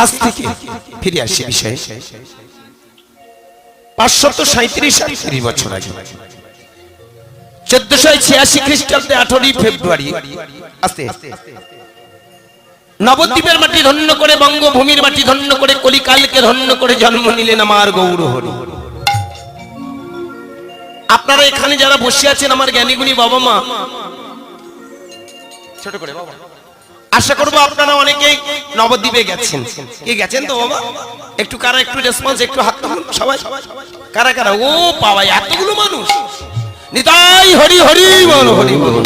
আজ থেকে ফিরে আসি বিষয়ে 537 বছর আগে 1486 খ্রিস্টাব্দে 18 ফেব্রুয়ারি আস্তে নবদ্বীপের মাটি ধন্য করে, বঙ্গভূমির মাটি ধন্য করে, কলিকালকে ধন্য করে জন্ম নিলেন আমার গৌরহরি। আপনারা এখানে যারা বসে আছেন আমার জ্ঞানীগুণী বাবা মা, ছোট করে বাবা, আশা করবো আপনারা অনেকেই নবদ্বীপে গেছেন। কে গেছেন তো বাবা? একটু কারা একটু রেসপন্স, একটু হাত তুলুন সবাই। কারা কারা? ও বাবা, এতগুলো মানুষ! নিতাই হরি হরি বল, হরি বল।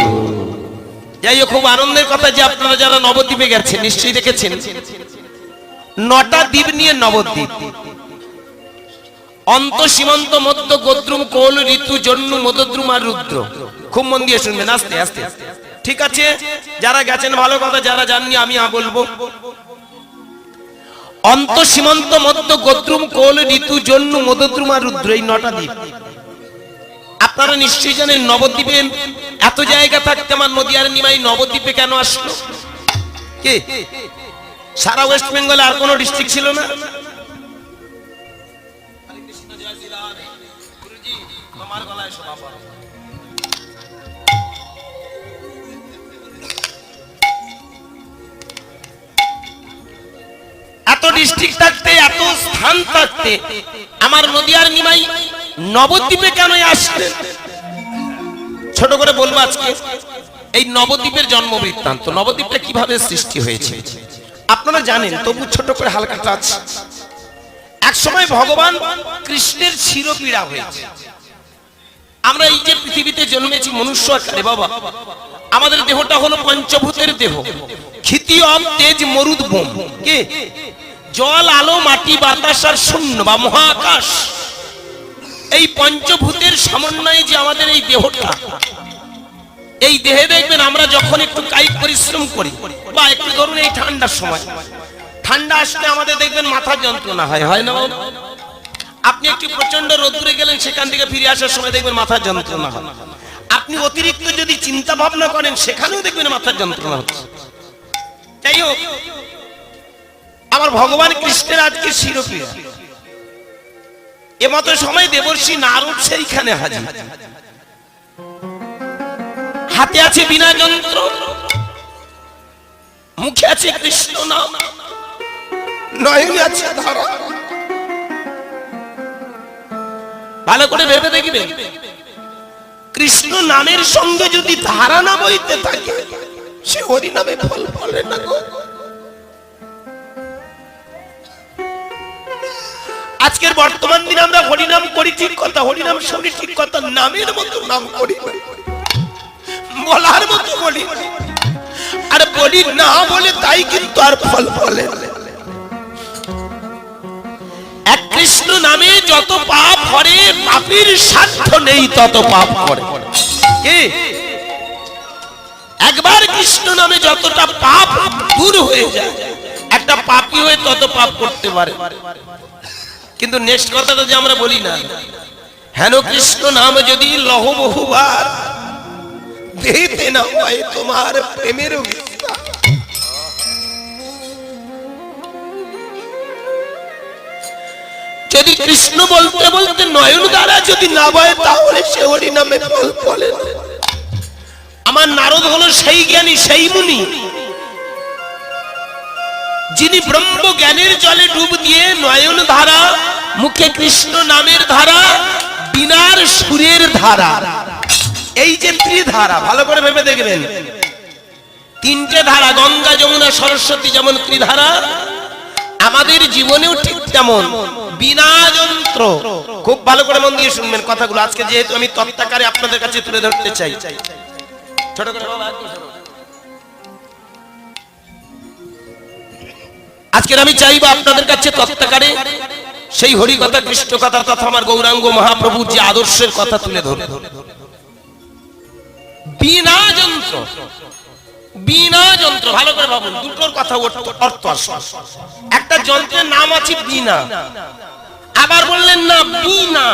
যাই হোক, খুব আনন্দের কথা যে আপনারা যারা নবদ্বীপে গেছেন নিশ্চয়ই দেখেছেন 9টা দ্বীপ নিয়ে নবদ্বীপ। অন্ত, সীমান্ত, মধ্য, গোদ্রুম, কোল, ঋতু, জন্নু, মদদ্রুম আর রুদ্র। খুব মন দিয়ে শুনবেন, আস্তে আস্তে। ঠিক আছে, যারা গেছেন ভালো কথা, যারা যাননি আমি বলবো। অন্ত, সীমান্ত, মধ্য, গোদ্রুম, কোল, ঋতু, জন্নু, মদদ্রুম আর রুদ্র, এই 9টা দ্বীপ। আপনারা নিশ্চয়ই জানেন নবদ্বীপে এত জায়গা থাকতে আমার নদিয়ার নিমাই নবদ্বীপে কেন আসলো? কে? সারা ওয়েস্ট বেঙ্গলে আর কোন ডিস্ট্রিক্ট ছিল না? এত ডিস্ট্রিক্ট থাকতে, এত স্থান থাকতে আমার নদিয়ার নিমাই নবদ্বীপে কেন আসলেন? ছোট করে বলবো আজকে এই নবদ্বীপের জন্ম বৃত্তান্ত, নবদ্বীপটা কিভাবে সৃষ্টি হয়েছে আপনারা জানেন, তবু ছোট করে হালকা টাচ। এক সময় ভগবান কৃষ্ণের চিরপীড়া হয়েছে। আমরা এই যে পৃথিবীতে জন্মেছি মনুষ্য আকারে বাবা, আমাদের দেহটা হলো পঞ্চভূতের দেহ। ক্ষিতি, অম, তেজ, মরুদ, বোম। কে? জল, আলো, মাটি, বাতাস আর শূন্য বা মহাকাশ। এই পঞ্চভূতের সমন্বয়ে যে আমাদের এই দেহটা, এই দেহে দেখবেন আমরা যখন একটু কায়িক পরিশ্রম করি বা একটু ধরুন এই ঠান্ডার সময়, ঠান্ডা আসলে আমাদের দেখবেন মাথা যন্ত্রণা হয়, হয় না? আপনি একটু প্রচন্ড রোদ্দুরে গেলেন, সেখান থেকে ফিরে আসার সময় দেখবেন মাথা যন্ত্রণা হয়। আপনি অতিরিক্ত যদি চিন্তা ভাবনা করেন সেখানেও দেখবেন মাথার যন্ত্রণা হচ্ছে। যাই হোক, আমার ভগবান কৃষ্ণের আজকে চিরপীড়া। এমতো সময় দেবর্ষি নারদ সেইখানে হাজির। হাতে আছে বিনা যন্ত্র, মুখে আছে কৃষ্ণ নাম, নয়নে আছে ধারা। ভালো করে ভেবে দেখবেন, কৃষ্ণ নামের সঙ্গে যদি ধারা না বইতে থাকে সে হরি নামে ফল ফলে না গো। আজকের বর্তমান দিনে আমরা হরিনাম করি ঠিক কথা, হরিনাম শুনি ঠিক কথা, নামের মতো নাম করি, বলার মতো বলি, আর বলি না বলে তাই কিন্তু আর ফল ফলে। এক কৃষ্ণ নামে যত পাপ করে, পাপীর সাধ্য নেই তত পাপ করে। কে? একবার কৃষ্ণ নামে যতটা পাপ দূর হয়ে যায়, একটা পাপী হয়ে তত পাপ করতে পারে। কিন্তু নেক্সট কথাটা যে আমরা বলি না, হেন কৃষ্ণ নাম যদি লহ বহুবার, দেতে না হয় তোমার প্রেমের বিস্তার। যদি কৃষ্ণ বলতে বলতে নয়ন দ্বারা যদি না বয়, তাহলে সে হরি নামে ফল ফলে। আমার নারদ হলো সেই জ্ঞানী, সেই মুনি যিনি ব্রহ্ম জ্ঞানের জলে ডুব দিয়ে নয়ন ধারা, মুখে কৃষ্ণ নামের ধারা, বিনার সুরের ধারা, এই যে ত্রিধারা, ভালো করে ভেবে দেখবেন, তিনটে ধারা, গঙ্গা, যমুনা, সরস্বতী যেমন ত্রিধারা, আমাদের জীবনেও ঠিক তেমন বিনা যন্ত্র। খুব ভালো করে মন দিয়ে শুনবেন কথাগুলো, আজকে যেহেতু আমি তত্ত্বাকারে আপনাদের কাছে তুলে ধরতে চাই। ছোট করে আজকের আমি চাইবো আপনাদের কাছে তত্ত্বাকারে সেই হরি কথা, কৃষ্ণ কথা তথা আমার গৌরাঙ্গ মহাপ্রভুর যে আদর্শের কথা তুলে ধরে। বিনা যন্ত্র, বিনা যন্ত্র, ভালো করে ভাবুন, দুটোর কথা অর্থ আসে। একটা যন্ত্রের নাম আছে বিনা, আবার বললেন না বিনা,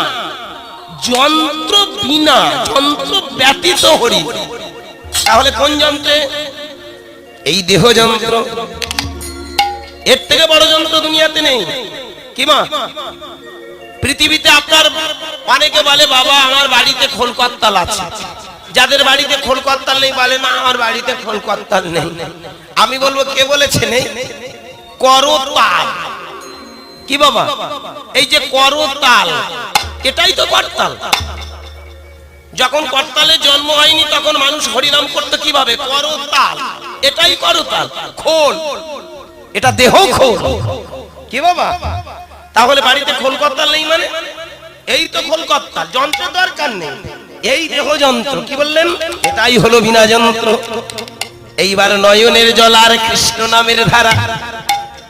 যন্ত্র বিনা, যন্ত্র ব্যতীত হরি। তাহলে কোন যন্ত্রে? এই দেহ যন্ত্র, এর থেকে বড় যন্ত্র দুনিয়াতে নেই। কি মা? পৃথিবীতে আপনার অনেকে বলে বাবা আমার বাড়িতে খোল করতাল আছে, যাদের বাড়িতে খোল করতাল নেই বলে না আমার বাড়িতে খোল করতাল নেই। আমি বলবো কে বলেছে নেই? করতাল। কি বাবা? এই যে করতাল এটাই তো করতাল। যখন করতালের জন্ম হয়নি তখন মানুষ হরিনাম করতে কিভাবে? করতাল। এটাই করতাল। খোল এটা দেহ খোল। কি বাবা? তাহলে বাড়িতে খোল করতাল নেই মানে এই তো খোল করতাল, যন্ত্র দরকার নেই, এই দেহ যন্ত্র। কি বললেন? এটাই হলো বিনা যন্ত্র। এইবার নয়নের জল আর কৃষ্ণ নামের ধারা,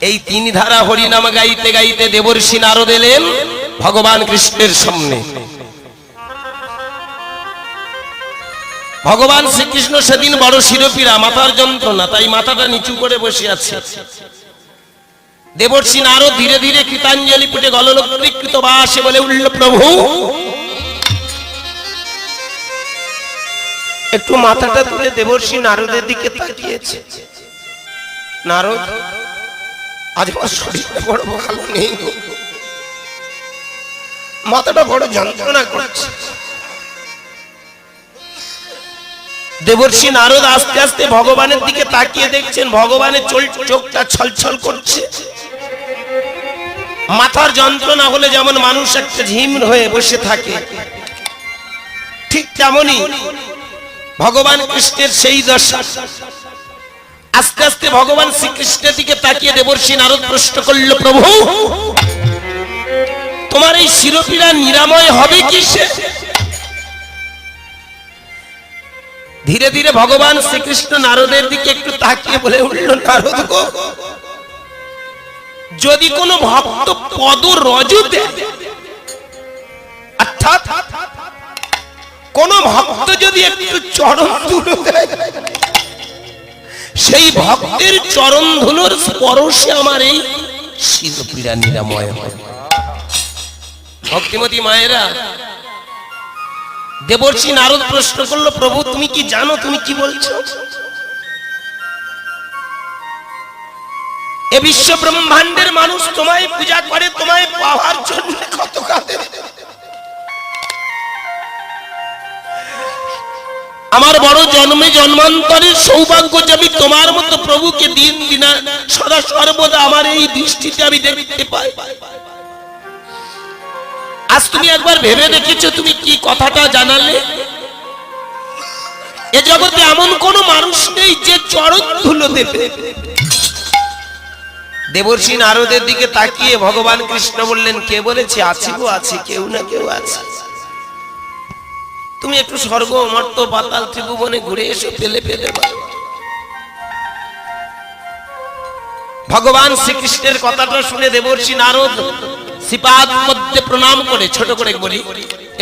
এই তিন ধারা হরিনাম গাইতে গাইতে দেবর্ষি নারদ এলেন ভগবান কৃষ্ণের সামনে। ভগবান শ্রীকৃষ্ণ সেদিন বড় শিরোপীড়া, মাথার যন্ত্রণা, তাই মাথাটা নিচু করে বসে আছে। দেবর্ষি নারদ ধীরে ধীরে কৃতাঞ্জলি পুটে গললকৃত বাসে বলে উঠল, প্রভু একটু মাথাটা তুলে দেবর্ষি নারদের দিকে তাকিয়েছে। নারদ আজ আমার শরীরটা বড় ভালো নেই, মাথাটা বড় যন্ত্রণা করছে। দেবর্ষি নারদ আস্তে আস্তে ভগবানের দিকে তাকিয়ে দেখছেন ভগবানের চোখটা ছলছল করছে। মাথার যন্ত্রণা হলে যেমন মানুষ একটা ঝিম হয়ে বসে থাকে, ঠিক তেমনি ভগবান কৃষ্ণের সেই দশা। আস্তে আস্তে ভগবান শ্রীকৃষ্ণের দিকে তাকিয়ে দেবর্ষি নারদ প্রশ্ন করল, প্রভু তোমার এই শিরোপীড়া নিরাময় হবে কিসে? ধীরে ধীরে ভগবান শ্রীকৃষ্ণ নারদের দিকে একটু তাকিয়ে বলে উঠল, নারদ গো, যদি কোনো ভক্ত পদ রজ দেয়, অর্থাৎ কোন ভক্ত যদি একটু চরণ ধুলো দেয়, সেই ভক্তের চরণ ধুলোর স্পর্শে আমার এই শিরোপীড়া নিরাময় হয়। ভক্তিমতী মায়েরা, দেবর্ষি নারদ প্রশ্ন করলো, প্রভু তুমি কি জানো, তুমি কি বলছো? এ বিশ্ব ব্রহ্মাণ্ডের মানুষ তোমায় পূজা করে, তোমায় পাওয়ার জন্য কত কাঁদে। আমার বড় জন্মে জন্মান্তরের সৌভাগ্য যে আমি তোমার মতো প্রভুকে দিন দিন সদা সর্বদা আমার এই দৃষ্টিতে আমি দেখতে পাই। আজ তুমি একবার ভেবে দেখেছো তুমি কি কথাটা জানালে? এ জগতে এমন কোন মানুষ নেই যে চরণ ধুলো দেবে। দেবর্ষি নারদের দিকে তাকিয়ে ভগবান কৃষ্ণ বললেন, কে বলেছে? আছি গো আছি, কেউ না কেউ আছে। তুমি একটু স্বর্গ মর্ত পাতাল ত্রিভুবনে ঘুরে এসে পেলে পেলে পারো। ভগবান শ্রীকৃষ্ণের কথাটা শুনে দেবর্ষি নারদ শ্রীপাদ পদ্মে প্রণাম করে, ছোট করে বলি,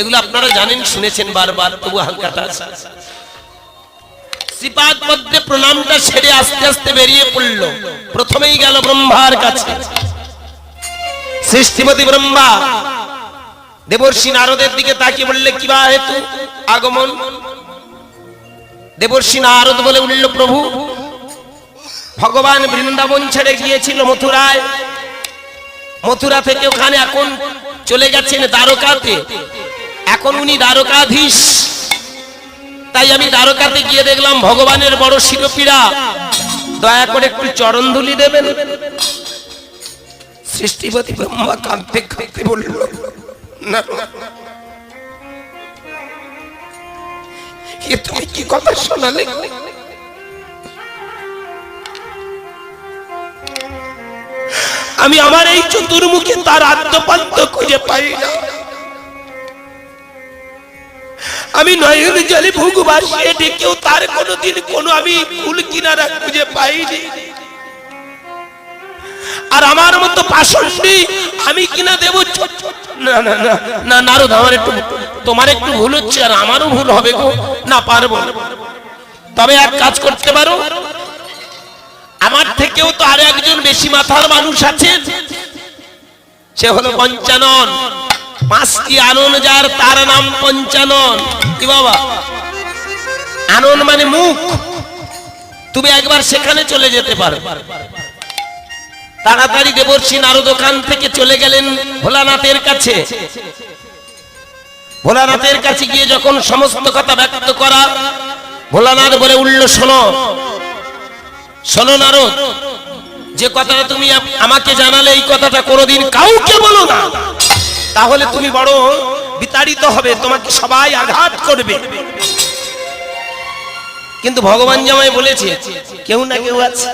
এগুলো আপনারা জানেন শুনেছেন বারবার, তবু হালকাটা শ্রীপাদ পদ্মে প্রণামটা সেরে আস্তে আস্তে বেরিয়ে পড়ল। প্রথমেই গেল ব্রহ্মার কাছে। সৃষ্টিপতি ব্রহ্মা দেবর্ষি নারদের দিকে তাকিয়ে বললে, কিবা হেতু আগমন? দেবর্ষি নারদ বলে উঠল, প্রভু ভগবান বৃন্দাবন ছেড়ে গিয়েছিল মথুরায়, মথুরা থেকে ওখানে এখন চলে গেছেন দ্বারকাতে, এখন উনি দ্বারকাধীশ। তাই আমি দ্বারকাতে গিয়ে দেখলাম ভগবানের বড় শিরোপীড়া, দয়া করে একটু চরণধুলি দেবেন। সৃষ্টিপতি ব্রহ্মা কাঁদতে কাঁদতে বলল, না এ তুমি কি কথা শোনালে? আমি আমার এই চতুর্মুখে তার আদ্যপান্ত খুঁজে পাই না। আমি নয়ন জলে ভোগ ভাসিয়ে ডেকেও তার কোনোদিন কোনো আমি ফুল কিনারা খুঁজে পাইনি। আর আমার মতো পাষণ্ডী আমি কিনা দেব? না না না না নারদ, আমার একটু তোমার একটু ভুল হচ্ছে, আর আমারও ভুল হবে গো, না পারবো। তবে এক কাজ করতে পারো, আমার থেকেও তো আর একজন বেশি মাথার মানুষ আছেন, সে হলো পঞ্চানন। 5টি আনন যার, তার নাম পঞ্চানন। কি বাবা? আনন মানে মুখ। তুমি একবার সেখানে চলে যেতে পারো। তাড়াতাড়ি দেবর্ষি নারদ ওখান থেকে চলে গেলেন ভোলানাথের কাছে। ভোলানাথের কাছে গিয়ে যখন সমস্ত কথা ব্যক্ত করা, ভোলানাথ বলে উঠল, শোনো শোনো নারদ, যে কথাটা তুমি আমাকে জানালে এই কথাটা কোনোদিন কাউকে বলো না, তাহলে তুমি বড় বিতাড়িত হবে, তোমাকে সবাই আঘাত করবে। কিন্তু ভগবান জামাই বলেছে কেউ না কেউ আছে।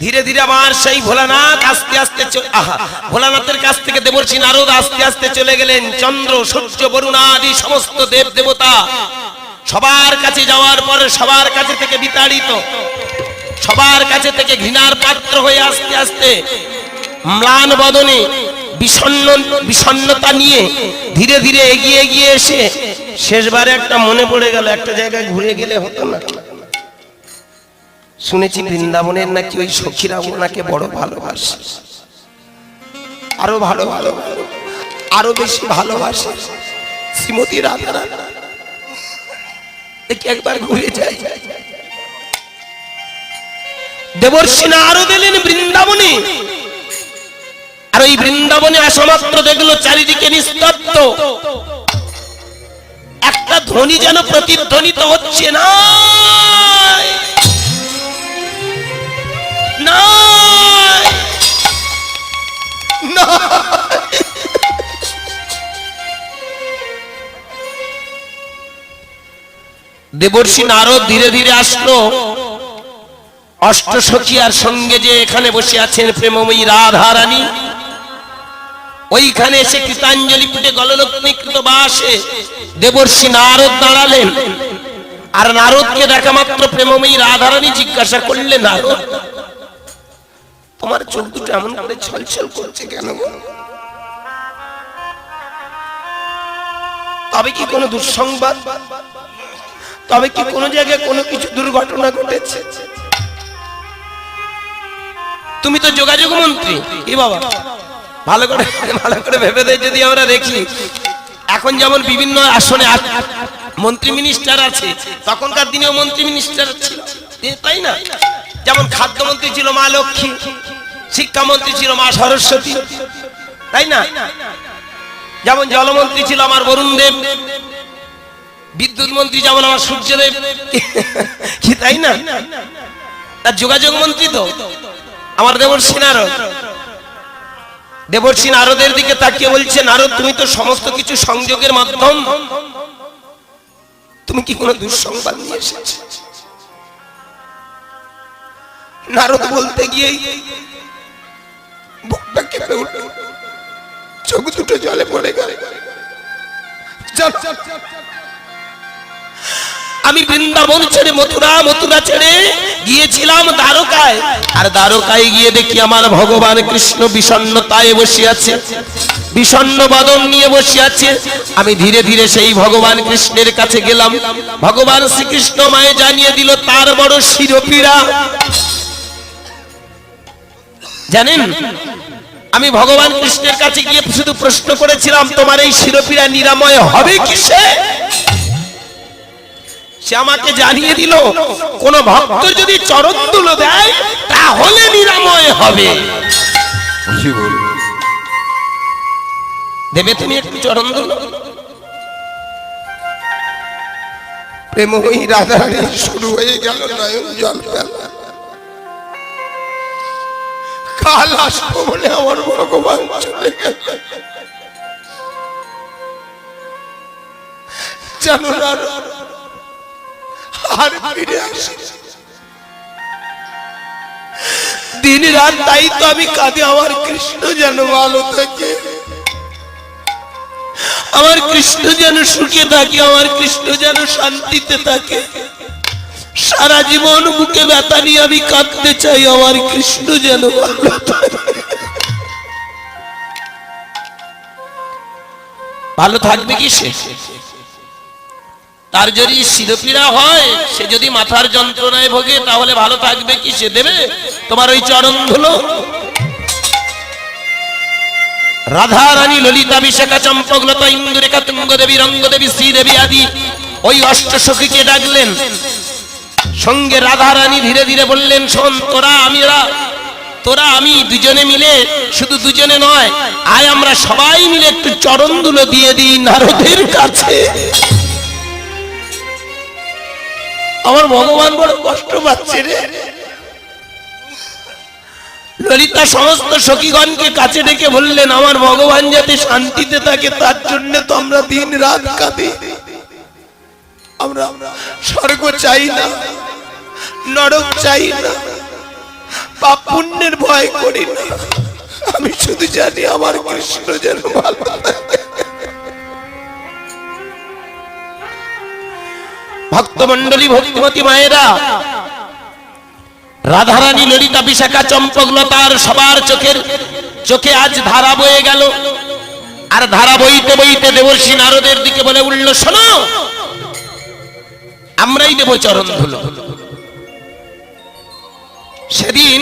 ধীরে ধীরে আবার সেই ভোলানাথ আস্তে আস্তে ভোলানাথের কাছ থেকে দেবর্ষি নারদ আস্তে আস্তে চলে গেলেন। চন্দ্র সূর্য বরুণ আদি সমস্ত দেব দেবতা সবার কাছে যাওয়ার পরে সবার কাছে থেকে বিতাড়িত, সবার কাছে থেকে ঘৃণার পাত্র হয়ে আস্তে আস্তে ম্লান বদনে বিষণ্ণতা নিয়ে ধীরে ধীরে এগিয়ে এগিয়ে এসে শেষবারে একটা মনে পড়ে গেল, একটা জায়গায় ঘুরে গেলে হতো না। শুনেছি বৃন্দাবনের নাকি ওই সখীরা ওনাকে বড় ভালোবাসে, আরো ভালো ভালো আরো বেশি ভালোবাসে শ্রীমতী রাধারানী। একবার ঘুরে যাই। দেবর্ষি নারদ এলেন বৃন্দাবনে, আর ওই বৃন্দাবনে আসা মাত্র দেখলো চারিদিকে নিস্তব্ধ, একটা ধ্বনি যেন প্রতিধ্বনিত হচ্ছে না না। দেবর্ষি নারদ ধীরে ধীরে আসলো অষ্টসখী আর সঙ্গে যে এখানে বসে আছেন প্রেমময়ী রাধারানী, ওইখানে এসে কৃতাঞ্জলি পুটে গললগ্নিকৃত বাসে দেবর্ষি নারদ দাঁড়ালেন। আর নারদকে দেখা মাত্র প্রেমময়ী রাধারানী জিজ্ঞাসা করলেন, নারদ তোমার চোখ দুটো এমন করে ছলছল করছে কেন? তবে কি কোনো দুঃসংবাদ? তবে কি কোনো জায়গায় কোনো কিছু দুর্ঘটনা ঘটেছে? তুমি তো যোগাযোগ মন্ত্রী। কি বাবা, ভালো করে ভেবে দেয়। যদি আমরা দেখি এখন যেমন বিভিন্ন আসনে মন্ত্রী মিনিস্টার আছে, তখনকার দিনেও মন্ত্রী মিনিস্টার ছিল, তাই না? যেমন খাদ্যমন্ত্রী ছিল মা লক্ষ্মী, শিক্ষামন্ত্রী ছিল মা সরস্বতী, তাই না? যেমন জলমন্ত্রী ছিল আমার বরুণ দেব, বিদ্যুৎ মন্ত্রী যেমন আমার সূর্যদেব, কি তাই না? তার যোগাযোগ মন্ত্রী তো আমার দেবর্ষি নারদ। দেবর্ষি নারদের দিকে তাকিয়ে বলছে, নারদ তুমি তো সমস্ত কিছু সংযোগের মাধ্যম, তুমি কি কোনো দুঃসংবাদ নিয়ে এসেছো? নারদ বলতে গিয়ে বুকটা কেঁপে উঠল, চোখ দুটো জলে পড়ে গেল। আমি বৃন্দাবন ছেড়ে মথুরা, মথুরা ছেড়ে গিয়েছিলাম দ্বারকায়, আর দ্বারকায় গিয়ে দেখি আমার ভগবান কৃষ্ণ বিষণ্ণতায় বসে আছে, বিষণ্ণ বদন নিয়ে বসে আছে। আমি ধীরে ধীরে সেই ভগবান কৃষ্ণের কাছে গেলাম। ভগবান শ্রীকৃষ্ণ মায়ে জানিয়ে দিল তার বড় শিরোপীড়া। জানেন, আমি ভগবান কৃষ্ণের কাছে গিয়ে শুধু প্রশ্ন করেছিলাম, তোমার এই শিরোপীড়া নিরাময় হবে কিসে? সে আমাকে জানিয়ে দিল, কোন ভক্ত যদি চরণ ধুলো দেয় তাহলে নিরাময় হবে। দেবে তুমি একটু চরণ ধুলো? প্রেমময়ী রাধারানী শুরু হয়ে গেল নয়ন জল ফেলা। কাল আসবো বলে আমার ভগবান চলে গেল। জানো না, আর ফিরে আসে দিন রাত, তাই তো আমি কাঁদি। আমার কৃষ্ণ যেন ভালো থাকে, আমার কৃষ্ণ যেন সুখে থাকে, আমার কৃষ্ণ যেন শান্তিতে থাকে। সারা জীবন বুকে ব্যথা নিয়ে আমি কাঁদতে চাই, আমার কৃষ্ণ যেন ভালো থাকে। ভালো থাকবে কি সে? তার যদি শিরোপীড়া হয়, সে যদি মাথার যন্ত্রণায় ভোগে, তাহলে ভালো থাকবে কি? সে দেবে তোমার ওই চরণ ধুলো? রাধা রানী, ললিতা, বিশাখা, চম্পকলতা, ইন্দুরেখা, তুঙ্গ দেবী, রঙ্গ দেবী, শ্রীদেবী আদি ওই অষ্টসখীকে ডাকলেন। সঙ্গে রাধারানী ধীরে ধীরে বললেন, শোন, তোরা আমি দুজনে মিলে, শুধু দুজনে নয়, আয় আমরা সবাই মিলে একটু চরণ ধুলো দিয়ে দিই নারদের কাছে। আমার ভগবান বড় কষ্ট পাচ্ছে রে। ললিতা সমস্ত সখীগণকে কাছে ডেকে বললেন, আমার ভগবান যাতে শান্তিতে থাকে তার জন্য তো আমরা দিন রাত কাঁদি। আমরা স্বর্গ চাই না, নরক চাই না, পাপ পুণ্যের ভয় করি না। আমি শুধু জানি আমার কৃষ্ণ যেন ভালো থাকে। ভক্তমন্ডলী, ভক্তিমতী মায়েরা, রাধারানী, ললিতা, বিশাখা, চম্পকলতার সবার চোখে আজ ধারা বয়ে গেল। আর ধারা বইতে বইতে দেবর্ষি নারদের দিকে বলে উঠল, শোনো, আমরাই দেব চরণ ধুলো। সেদিন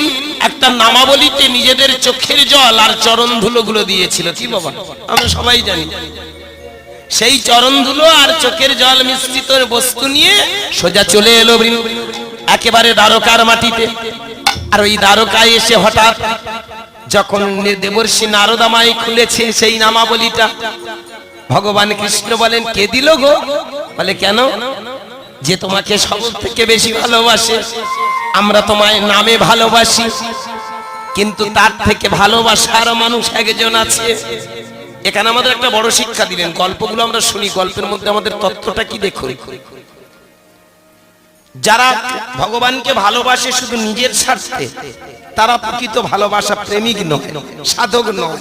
একটা নামাবলিতে নিজেদের চোখের জল আর চরণ ধুলো গুলো দিয়েছিল। কি বাবা, আমরা সবাই জানি। সেই চরণ ধুলো আর চোখের জল মিশ্রিত বস্তু নিয়ে সোজা চলে এলো একেবারে দ্বারকার মাটিতে। আর ওই দ্বারকায় এসে হঠাৎ যখন দেবর্ষি নারদামাই খুলেছে সেই নামাবলিটা, ভগবান কৃষ্ণ বলেন, কে দিল গো? বলে, কেন? যে তোমাকে সব থেকে বেশি ভালোবাসে। আমরা তোমায় নামে ভালোবাসি, কিন্তু তার থেকে ভালোবাসার মানুষ একজন আছে। এখানে আমাদের একটা বড় শিক্ষা দিলেন। গল্পগুলো আমরা শুনি, গল্পের মধ্যে আমাদের তত্ত্বটা কি দেখুন। যারা ভগবানকে ভালোবাসে শুধু নিজের স্বার্থে, তারা প্রকৃত ভালোবাসা প্রেমিক নয়, সাধক নয়।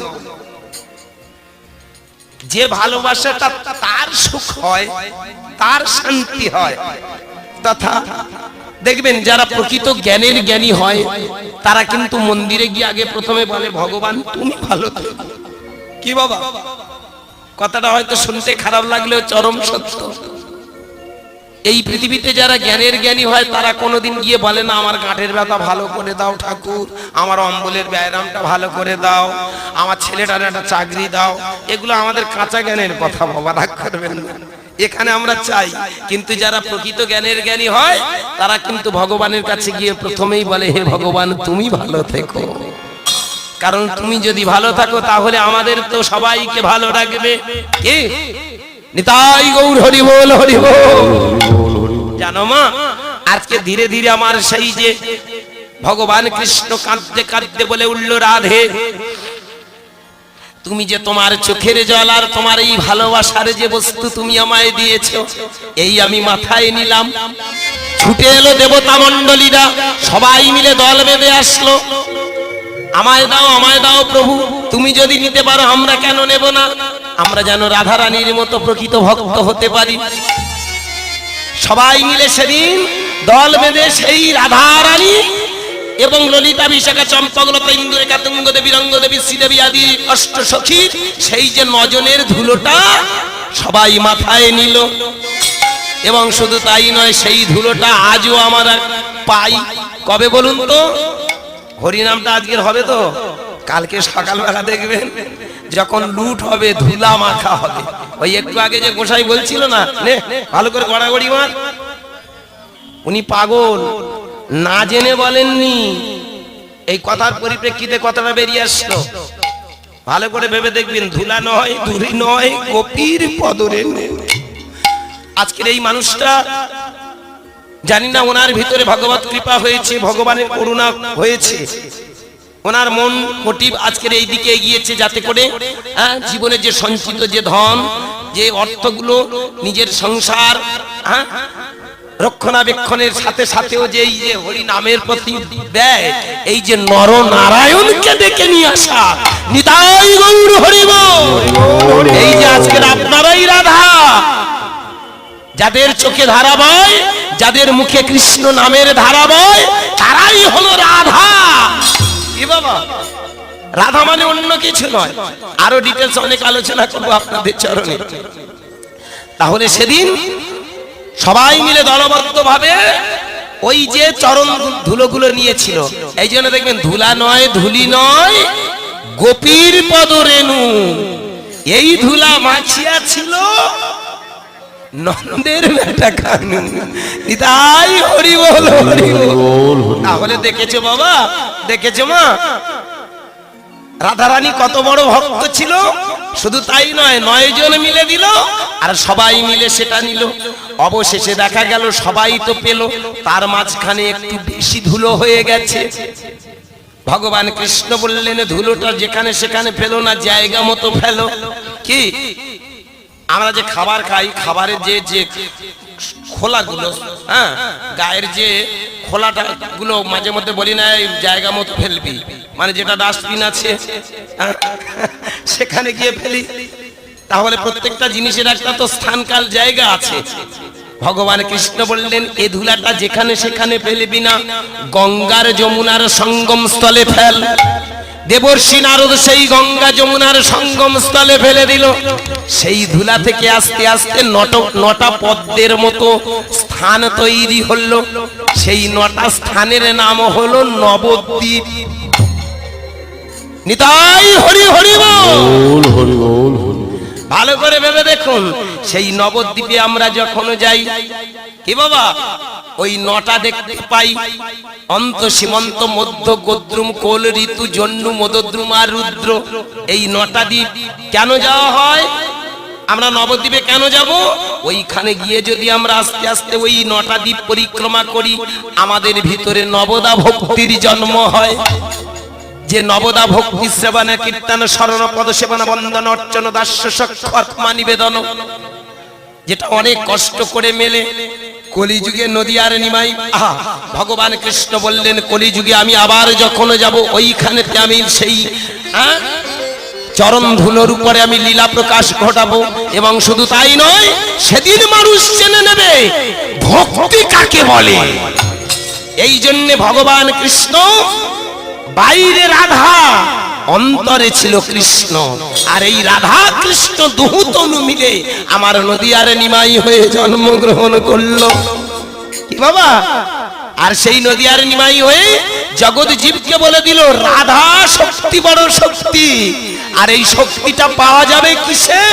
যে ভালোবাসাটা তার সুখ হয়, তার শান্তি হয়, তথা দেখবেন যারা প্রকৃত জ্ঞানের জ্ঞানী হয়, তারা কিন্তু মন্দিরে গিয়ে আগে প্রথমে বলে, ভগবান তুমি ভালো থেকো। কি বাবা, কথাটা হয়তো শুনতে খারাপ লাগলেও চরম সত্য। এই পৃথিবীতে যারা জ্ঞানের জ্ঞানী হয়, তারা কোনোদিন গিয়ে বলে না, আমার গাঁটের ব্যথা ভালো করে দাও ঠাকুর, আমার অম্বলের ব্যায়ামটা ভালো করে দাও, আমার ছেলেটার একটা চাকরি দাও। এগুলো আমাদের কাঁচা জ্ঞানের কথা, বাবা রাগ করবেন না। এখানে আমরা চাই, কিন্তু যারা প্রকৃত জ্ঞানের জ্ঞানী হয়, তারা কিন্তু ভগবানের কাছে গিয়ে প্রথমেই বলে, হে ভগবান তুমি ভালো থেকো। কারণ তুমি যদি ভালো থাকো তাহলে আমাদের তো সবাইকে ভালো রাখবে। কে? নিতাই গৌর হরি বল, হরি বল। জানো মা, আজকে ধীরে ধীরে আমার সেই যে ভগবান কৃষ্ণ কাঁদতে কাঁদতে বলে উঠল, রাধে, তুমি যে তোমার চোখের জল আর তোমার এই ভালোবাসার যে বস্তু তুমি আমায় দিয়েছো, এই আমি মাথায় নিলাম। ছুটে এলো দেবতা মণ্ডলীরা, সবাই মিলে দল বেঁধে আসলো, আমায় দাও, আমায় দাও প্রভু, তুমি যদি নিতে পারো আমরা কেন নেব না? আমরা যেন রাধারানীর মতো প্রকৃত ভক্ত হতে পারি। সবাই মিলে সেদিন দল বেঁধে সেই রাধারানী এবং ললিতা, বিশাখা, চম্পকলতা, ইন্দুরেখা, তুঙ্গদেবী, রঙ্গদেবী, শ্রীদেবী আদি অষ্টসখী সেই যে নজনের ধুলোটা সবাই মাথায় নিল। এবং শুধু তাই নয়, সেই ধুলোটা আজও আমরা পাই। কবে বলুন তো? হরিনামটা আজকের হবে তো, কালকে সকালবেলা দেখবেন যখন লুট হবে, ধুলা মাখা হবে। ওই একটু আগে যে গোসাই বলছিল না, নে ভালো করে গড়াগড়ি মার, উনি পাগল, না জেনে বলেননি। এই কথার পরিপ্রেক্ষিতে কথাটা বেরিয়ে আসলো। ভালো করে ভেবে দেখবেন, ধুলা নয়, ধুলি নয়, গোপীর পদরে। আজকের এই মানুষটা, জানি না ওনার ভিতরে ভগবত কৃপা হয়েছে, ভগবানের করুণা হয়েছে, ওনার মন মোটিভ আজকের এই দিকে এগিয়েছে, যাতে করে জীবনে যে সঞ্চিত যে ধন, যে অর্থগুলো নিজের সংসার রক্ষণাবেক্ষণের সাথে সাথেও যে এই যে হরি নামের প্রতি ব্যয়, এই যে নর নারায়ণকে ডেকে নিয়ে আসা, নিতাই গৌর হরি বল। এই যে আজকের আপনারাই রাধা, যাদের চোখে ধারা বয়, যাদের মুখে কৃষ্ণ নামের ধারা বয়, তারাই হলো রাধা। এ বাবা, রাধা মানে অন্য কিছু নয়। আরো ডিটেলস অনেক আলোচনা করবো আপনাদের চরণে। তাহলে সেদিন সবাই মিলে দলবদ্ধ ভাবে ওই যে চরণ ধুলোগুলো নিয়েছিল। এই জন্য দেখবেন ধুলা নয়, ধুলি নয়, গোপীর পদ রেণু। এই ধুলা মাছিয়া ছিল নন্দের বেটা কানু নিতাই হরি বল হরি বল। তাহলে দেখেছো বাবা, দেখেছো মা, রাধারানী কত বড় ভক্ত ছিল। শুধু তাই নয়, 9 জন মিলে দিল আর সবাই মিলে সেটা নিল। অবশেষে দেখা গেল সবাই তো পেল, তার মাঝখানে একটু বেশি ধুলো হয়ে গেছে। ভগবান কৃষ্ণ বললেন ধুলোটা যেখানে সেখানে ফেলো না, জায়গা মতো ফেলো। কি আমরা যে খাবার খাই, খাবারের যে যে খোলাগুলো, হ্যাঁ গায়ের যে খোলাটা গুলো মাঝে মধ্যে বলি না জায়গা মতো ফেলবি, মানে যেটা ডাস্টবিন আছে সেখানে গিয়ে ফেলি। তাহলে প্রত্যেকটা জিনিসের একটা তো স্থানকাল জায়গা আছে। ভগবান কৃষ্ণ বললেন এ ধুলাটা যেখানে সেখানে ফেলবি না, গঙ্গার যমুনার সঙ্গম স্থলে ফেল। দেবর্ষি নারদ সেই গঙ্গা যমুনার সঙ্গম স্থলে ফেলে দিল। সেই ধুলা থেকে আস্তে আস্তে 9টা পদ্মের মতো স্থান তৈরি হলো। সেই 9টা স্থানের নাম হলো নবদ্বীপ। নিতাই হরি হরি বল হরি বল। ভালো করে ভেবে দেখুন, সেই নবদ্বীপে আমরা যখন যাই কি বাবা, ওই 9টা দেখতে পাই, অন্ত সীমন্ত মধ্য গোদ্রুম কোল ঋতু জন্নু মদদ্রুম আর রুদ্র। এই 9টা দ্বীপ কেন যাওয়া হয়? আমরা নবদ্বীপে কেন যাব? ওইখানে গিয়ে যদি আমরা আস্তে আস্তে ওই 9টা দ্বীপ পরিক্রমা করি, আমাদের ভিতরে নবদা ভক্তির জন্ম হয়। যে নবদা ভক্তি সেবন কীর্তন শরণ পদ সেবন বন্দন অর্চন দাস্য সক্ষমা নিবেদন, যেটা অনেক কষ্ট করে মেলে। কলিযুগে নদীয়ার নিমাই, ভগবান কৃষ্ণ বললেন কলিযুগে আমি আবার যখন যাব ওইখানেতে আমি সেই চরণ ধুলোর উপরে আমি লীলা প্রকাশ ঘটাবো। এবং শুধু তাই নয়, সেদিন মানুষ জেনে নেবে ভক্তি কাকে বলে। এই জন্য ভগবান কৃষ্ণ বাইরে রাধা, অন্তরে ছিল কৃষ্ণ। আর এই রাধা কৃষ্ণ দুহুতনু মিলে আমার নদীয়ার নিমাই হয়ে জন্মগ্রহণ করলো। কি বাবা, আর সেই নদীয়ার নিমাই হয়ে জগৎ জীবকে বলে দিল রাধা শক্তি বড় শক্তি। আর এই শক্তিটা পাওয়া যাবে কিসে?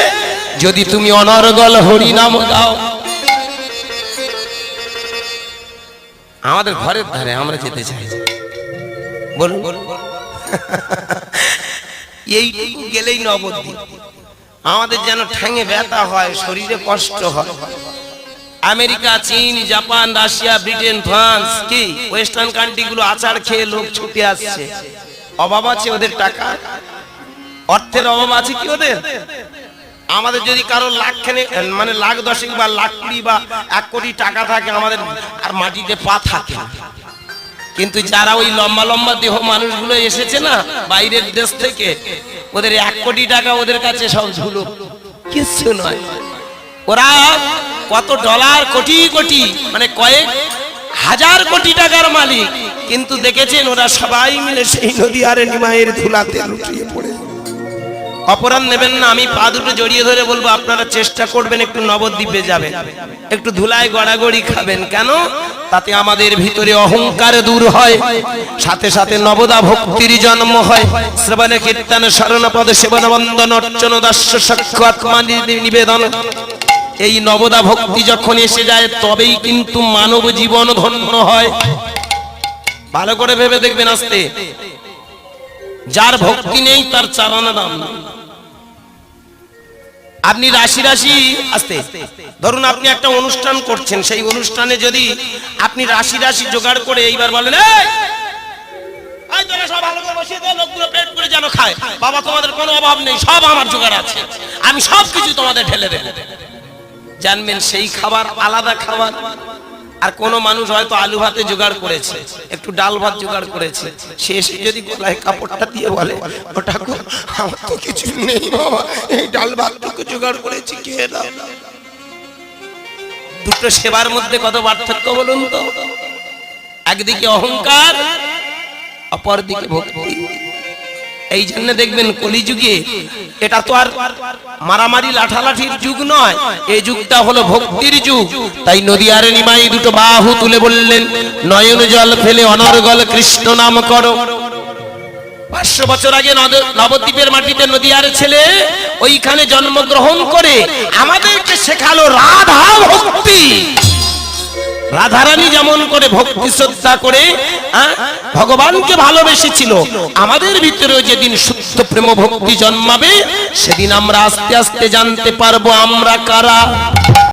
যদি তুমি অনর্গল হরি নাম গাও। আমাদের ঘরের ধারে আমরা যেতে চাই, বলুন এইটুকু গেলেই নবদ্বীপ। আমাদের যেন ঠ্যাঙে ব্যথা হয়, শরীরে কষ্ট হয়। আমেরিকা, চীন, জাপান, রাশিয়া, ব্রিটেন, ফ্রান্স, কি ওয়েস্টার্ন কান্ট্রি গুলো আচার খেয়ে লোক ছুটে আসছে। অভাব আছে ওদের টাকা, অর্থের অভাব আছে কি ওদের? আমাদের যদি কারো লাখখানে মানে লাখ দশেক বা লাখ কুড়ি বা 1 কোটি টাকা থাকে, আমাদের আর মাটিতে পা থাকে। কিন্তু যারা ওই লম্বা লম্বা দেহ মানুষগুলো এসেছে না বাইরের দেশ থেকে, ওদের 1 কোটি টাকা ওদের কাছে সব ধুলো, কিছু নয়। ওরা কত ডলার, কোটি কোটি, মানে কয়েক হাজার কোটি টাকার মালিক। কিন্তু দেখেছেন ওরা সবাই মিলে সেই নদীয়ারে নিমাইয়ের ধুলাতে লুটিয়ে পড়ে। অপরাধ নেবেন না, আমি পা দুটো জড়িয়ে ধরে বলবো আপনারা চেষ্টা করবেন একটু নবদ্বীপে যাবেন, একটু ধুলায় গড়াগড়ি খাবেন। কেন? তাতে আমাদের ভিতরে অহংকার দূর হয়, সাথে সাথে নবদা ভক্তির জন্ম হয়। শ্রবণ কীর্তন শরণ পদ সেবন বন্দন অর্চন দাস্য সক্ষমা নিবেদন। এই নবদা ভক্তি যখন এসে যায় তবেই কিন্তু মানব জীবন ধন্য হয়। ভালো করে ভেবে দেখবেন, আস্তে যার ভক্তি নেই তার চারানা দাম। আপনি রাশি রাশি আস্তে ধরুন আপনি একটা অনুষ্ঠান করছেন, সেই অনুষ্ঠানে যদি আপনি রাশি রাশি জোগাড় করে এইবার বলেন যেন খায়, বাবা তোমাদের কোনো অভাব নেই, সব আমার জোগাড় আছে, আমি সব কিছু তোমাদের ঢেলে দেব, জানবেন সেই খাবার আলাদা খাবার। আর কোন মানুষ হয়তো আলু ভাতে জোগাড় করেছে, একটু ডাল ভাত জোগাড় করেছে, সে এসে যদি গলায় কাপড়টা দিয়ে বলে ওটা আমার তো কিছু নেই বাবা, এই ডাল ভাতটুকু জোগাড় করেছি খেয়ে দাও। দুটো সেবার মধ্যে কত পার্থক্য বলুন তো? একদিকে অহংকার, অপরদিকে ভক্তি। এই জন্য দেখবেন কলিযুগে এটা তো আর মারামারি লাঠালাঠির যুগ নয়, এই যুগটা হলো ভক্তির যুগ। তাই নদীয়ার নিমাই দুটো বাহু তুলে বললেন নয়ন জল ফেলে অনর্গল কৃষ্ণ নাম করো। 500 বছর আগে নবদ্বীপের মাটিতে নদিয়ার ছেলে ওইখানে জন্মগ্রহণ করে আমাদেরকে শেখালো রাধা ভক্তি। রাধারানী যেমন করে ভক্তি শ্রদ্ধা করে ভগবানকে ভালোবেসেছিল, আমাদের ভিতরেও যেদিন শুদ্ধ প্রেম ভক্তি জন্মাবে সেদিন আমরা আস্তে আস্তে জানতে পারবো আমরা কারা।